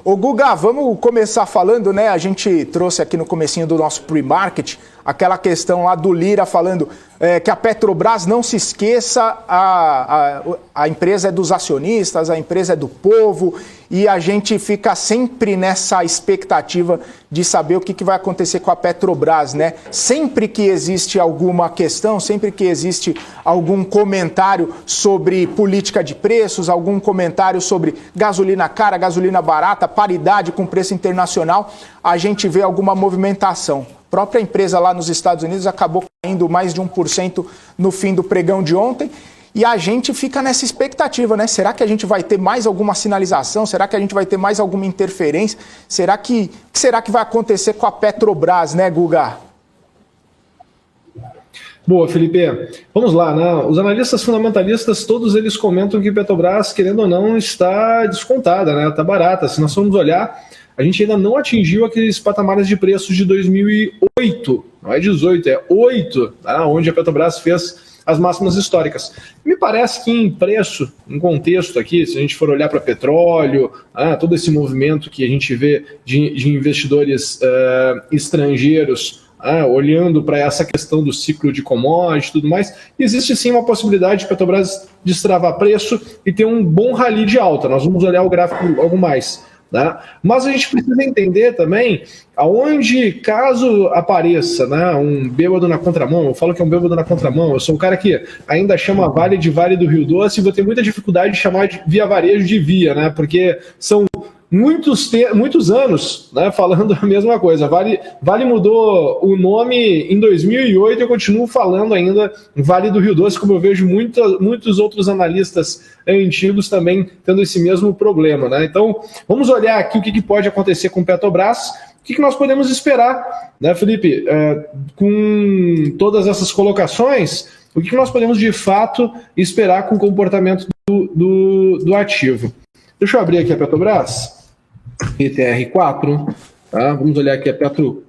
Ô Guga, vamos começar falando, né? A gente trouxe aqui no comecinho do nosso pre-market aquela questão lá do Lira falando que a Petrobras, não se esqueça, a empresa é dos acionistas, a empresa é do povo, e a gente fica sempre nessa expectativa de saber o que vai acontecer com a Petrobras, né? Sempre que existe alguma questão, sempre que existe algum comentário sobre política de preços, algum comentário sobre gasolina cara, gasolina barata, paridade com preço internacional, a gente vê alguma movimentação. A própria empresa lá nos Estados Unidos acabou caindo mais de 1% no fim do pregão de ontem. E a gente fica nessa expectativa, né? Será que a gente vai ter mais alguma sinalização? Será que a gente vai ter mais alguma interferência? O que será que vai acontecer com a Petrobras, né, Guga? Boa, Felipe. Vamos lá, né? Os analistas fundamentalistas, todos eles comentam que Petrobras, querendo ou não, está descontada, né? Está barata. Se nós formos olhar, a gente ainda não atingiu aqueles patamares de preços de 2008. Não é 18, é 8, tá? Onde a Petrobras fez as máximas históricas. Me parece que em preço, em contexto aqui, se a gente for olhar para petróleo, todo esse movimento que a gente vê de investidores estrangeiros olhando para essa questão do ciclo de commodity e tudo mais, existe sim uma possibilidade de Petrobras destravar preço e ter um bom rally de alta. Nós vamos olhar o gráfico algo mais. Né? Mas a gente precisa entender também aonde, caso apareça, né, um bêbado na contramão, eu falo que é um bêbado na contramão, eu sou o cara que ainda chama Vale de Vale do Rio Doce e vou ter muita dificuldade de chamar de Via Varejo de Via, né, porque são muitos anos, né, falando a mesma coisa. Vale mudou o nome em 2008, eu continuo falando ainda Vale do Rio Doce, como eu vejo muitos outros analistas antigos também tendo esse mesmo problema, né? Então, vamos olhar aqui o que pode acontecer com Petrobras, o que nós podemos esperar, né, Felipe? Com todas essas colocações, o que nós podemos de fato esperar com o comportamento do ativo? Deixa eu abrir aqui a Petrobras. PTR4, tá? Vamos olhar aqui a Petro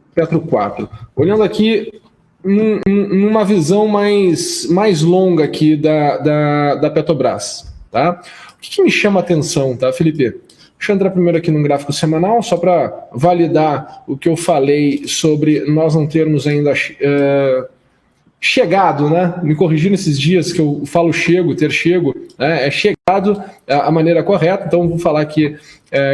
4. Olhando aqui numa visão mais longa aqui da Petrobras, tá? O que me chama a atenção, tá, Felipe? Deixa eu entrar primeiro aqui no gráfico semanal, só para validar o que eu falei sobre nós não termos ainda chegado, né? Me corrigindo esses dias que eu falo ter chego, né? É chegado a maneira correta, então vou falar aqui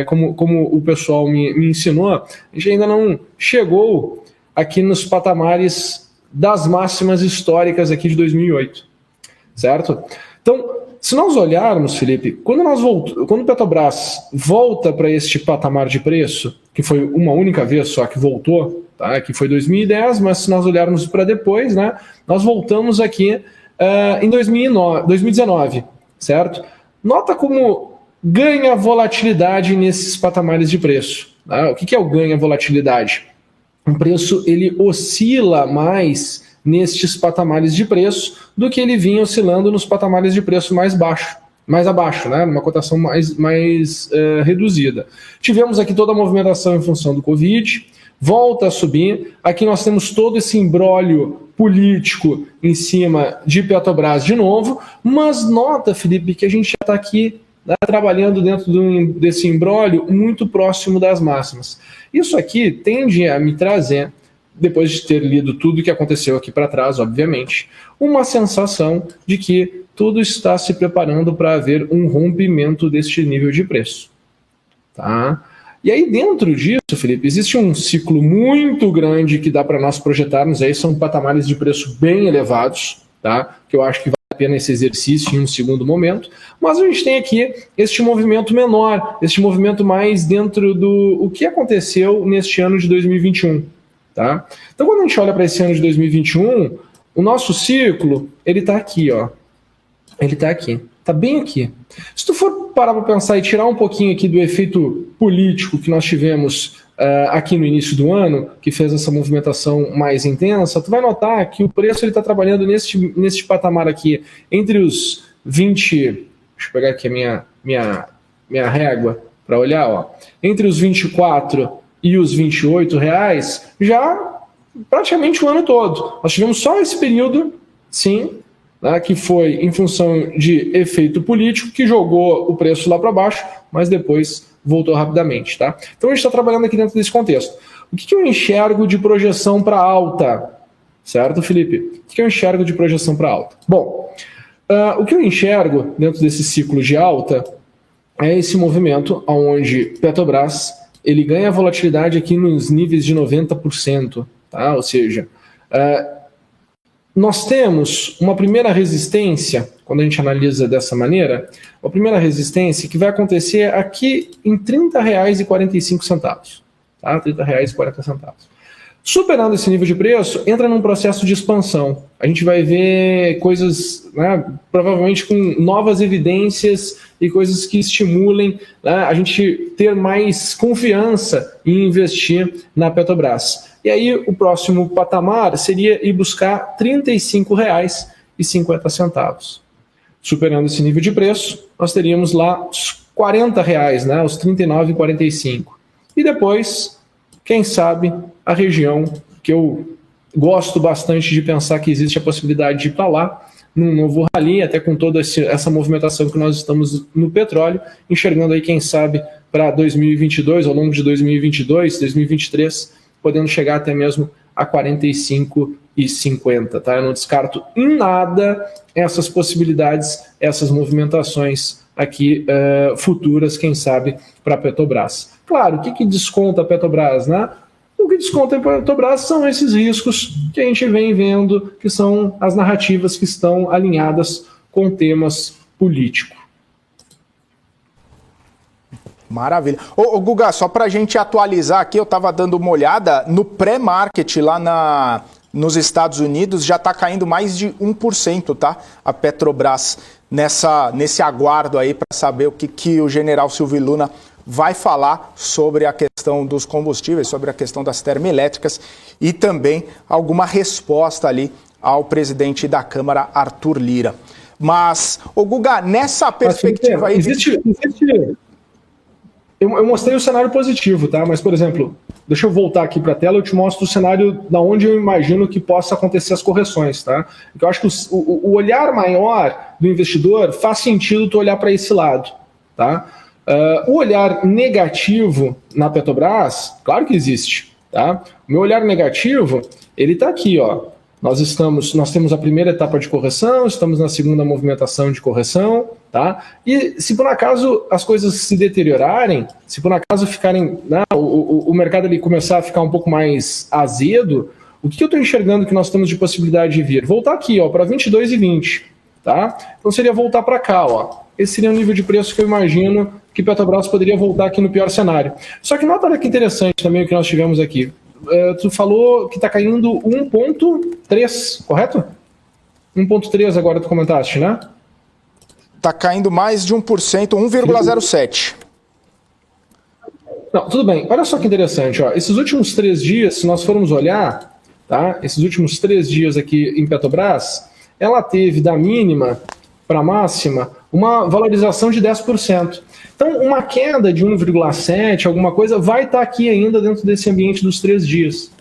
como o pessoal me ensinou, a gente ainda não chegou aqui nos patamares das máximas históricas aqui de 2008, certo? Então, se nós olharmos, Felipe, quando o Petrobras volta para este patamar de preço, que foi uma única vez só que voltou, tá? Que foi 2010, mas se nós olharmos para depois, né, nós voltamos aqui em 2019, certo? Nota como ganha volatilidade nesses patamares de preço. Tá? O que é o ganha volatilidade? O preço ele oscila mais nestes patamares de preço do que ele vinha oscilando nos patamares de preço mais abaixo, né? Numa cotação mais reduzida. Tivemos aqui toda a movimentação em função do Covid, volta a subir. Aqui nós temos todo esse imbróglio político em cima de Petrobras de novo, mas nota, Felipe, que a gente já está aqui, né, trabalhando dentro desse imbróglio muito próximo das máximas. Isso aqui tende a me trazer, depois de ter lido tudo o que aconteceu aqui para trás, obviamente, uma sensação de que tudo está se preparando para haver um rompimento deste nível de preço. Tá? E aí dentro disso, Felipe, existe um ciclo muito grande que dá para nós projetarmos, aí são patamares de preço bem elevados, tá? Que eu acho que vale a pena esse exercício em um segundo momento, mas a gente tem aqui este movimento menor, este movimento mais dentro do que aconteceu neste ano de 2021. Tá? Então, quando a gente olha para esse ano de 2021, o nosso ciclo, ele está aqui, ó. Ele está aqui, está bem aqui. Se tu for parar para pensar e tirar um pouquinho aqui do efeito político que nós tivemos aqui no início do ano, que fez essa movimentação mais intensa, tu vai notar que o preço está trabalhando neste patamar aqui, entre os 20... Deixa eu pegar aqui a minha régua para olhar, ó. Entre os 24 e os R$28, já praticamente o ano todo. Nós tivemos só esse período, sim, né, que foi em função de efeito político, que jogou o preço lá para baixo, mas depois voltou rapidamente, tá? Então a gente está trabalhando aqui dentro desse contexto. O que eu enxergo de projeção para alta? Certo, Felipe? O que eu enxergo de projeção para alta? Bom, o que eu enxergo dentro desse ciclo de alta é esse movimento onde Petrobras ele ganha volatilidade aqui nos níveis de 90%, tá? Ou seja, nós temos uma primeira resistência, quando a gente analisa dessa maneira, uma primeira resistência que vai acontecer aqui em R$ 30,45, tá? R$ 30,40. Superando esse nível de preço, entra num processo de expansão. A gente vai ver coisas, né, provavelmente com novas evidências e coisas que estimulem, né, a gente ter mais confiança em investir na Petrobras. E aí o próximo patamar seria ir buscar R$ 35,50. Superando esse nível de preço, nós teríamos lá os R$ 40, né, os R$ 39,45. E depois, quem sabe, a região que eu gosto bastante de pensar que existe a possibilidade de ir para lá, num novo rally, até com toda essa movimentação que nós estamos no petróleo, enxergando aí, quem sabe, para 2022, ao longo de 2022, 2023, podendo chegar até mesmo a 45,50, tá? Eu não descarto em nada essas possibilidades, essas movimentações aqui futuras, quem sabe, para a Petrobras. Claro, o que desconta a Petrobras, né? O que desconta a Petrobras são esses riscos que a gente vem vendo, que são as narrativas que estão alinhadas com temas políticos. Maravilha. Ô Guga, só para a gente atualizar aqui, eu estava dando uma olhada, no pré-market lá nos Estados Unidos já está caindo mais de 1%, tá? A Petrobras nesse aguardo aí para saber o que o general Silvio Luna vai falar sobre a questão dos combustíveis, sobre a questão das termoelétricas e também alguma resposta ali ao presidente da Câmara, Arthur Lira. Mas, ô Guga, nessa perspectiva aí... Eu mostrei o cenário positivo, tá? Mas, por exemplo, deixa eu voltar aqui para a tela, eu te mostro o cenário da onde eu imagino que possa acontecer as correções, tá? Porque eu acho que o olhar maior do investidor faz sentido tu olhar para esse lado, tá? O olhar negativo na Petrobras, claro que existe, tá? O meu olhar negativo, ele está aqui, ó. Nós temos a primeira etapa de correção, estamos na segunda movimentação de correção, tá? E se por acaso as coisas se deteriorarem, se por acaso ficarem, né, o mercado ali começar a ficar um pouco mais azedo, o que eu estou enxergando que nós temos de possibilidade de vir? Voltar aqui, ó, para 22,20, tá? Então seria voltar para cá, ó. Esse seria o nível de preço que eu imagino que Petrobras poderia voltar aqui no pior cenário. Só que nota que interessante também o que nós tivemos aqui. Tu falou que está caindo 1,3, correto? 1,3 agora tu comentaste, né? Está caindo mais de 1%, 1,07. Não, tudo bem. Olha só que interessante, ó. Esses últimos 3 dias, se nós formos olhar, tá? Esses últimos 3 dias aqui em Petrobras, ela teve da mínima para a máxima uma valorização de 10%. Então, uma queda de 1,7, alguma coisa, vai estar aqui ainda dentro desse ambiente dos 3 dias.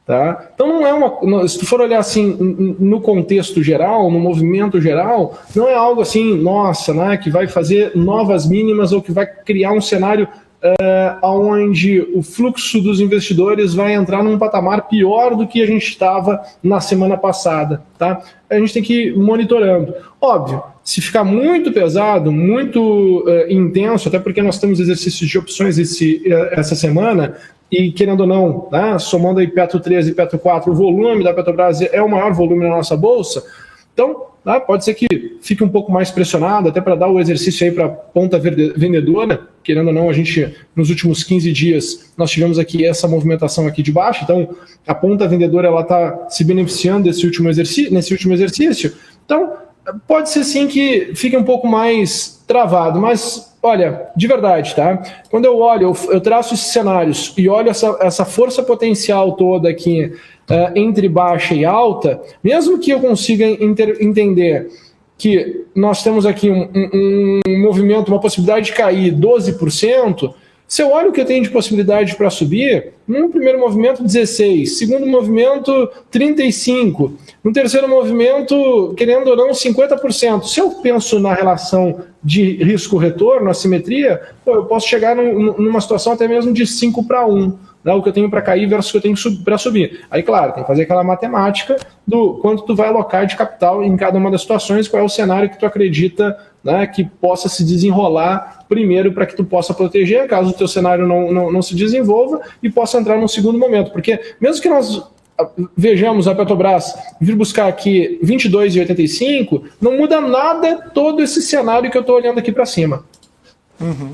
Tá? Então, não é uma. Se tu for olhar assim, no contexto geral, no movimento geral, não é algo assim, nossa, né, que vai fazer novas mínimas ou que vai criar um cenário onde o fluxo dos investidores vai entrar num patamar pior do que a gente estava na semana passada. Tá? A gente tem que ir monitorando. Óbvio, se ficar muito pesado, muito intenso, até porque nós temos exercícios de opções essa semana, e querendo ou não, né, somando aí Petro 3 e Petro 4, o volume da Petrobras é o maior volume na nossa bolsa, então pode ser que fique um pouco mais pressionado, até para dar o exercício aí para a ponta vendedora, querendo ou não, a gente, nos últimos 15 dias, nós tivemos aqui essa movimentação aqui de baixo, então a ponta vendedora está se beneficiando nesse último exercício, então pode ser sim que fique um pouco mais travado, mas olha, de verdade, tá? Quando eu olho, eu traço esses cenários e olho essa força potencial toda aqui entre baixa e alta, mesmo que eu consiga entender que nós temos aqui um movimento, uma possibilidade de cair 12%, Se eu olho o que eu tenho de possibilidade para subir, no primeiro movimento 16, segundo movimento 35, no terceiro movimento, querendo ou não, 50%. Se eu penso na relação de risco-retorno, a simetria, eu posso chegar numa situação até mesmo de 5-1. Né, o que eu tenho para cair versus o que eu tenho para subir. Aí, claro, tem que fazer aquela matemática do quanto tu vai alocar de capital em cada uma das situações, qual é o cenário que tu acredita, né, que possa se desenrolar primeiro para que tu possa proteger, caso o teu cenário não se desenvolva e possa entrar num segundo momento. Porque mesmo que nós vejamos a Petrobras vir buscar aqui 22,85, não muda nada todo esse cenário que eu estou olhando aqui para cima. Uhum.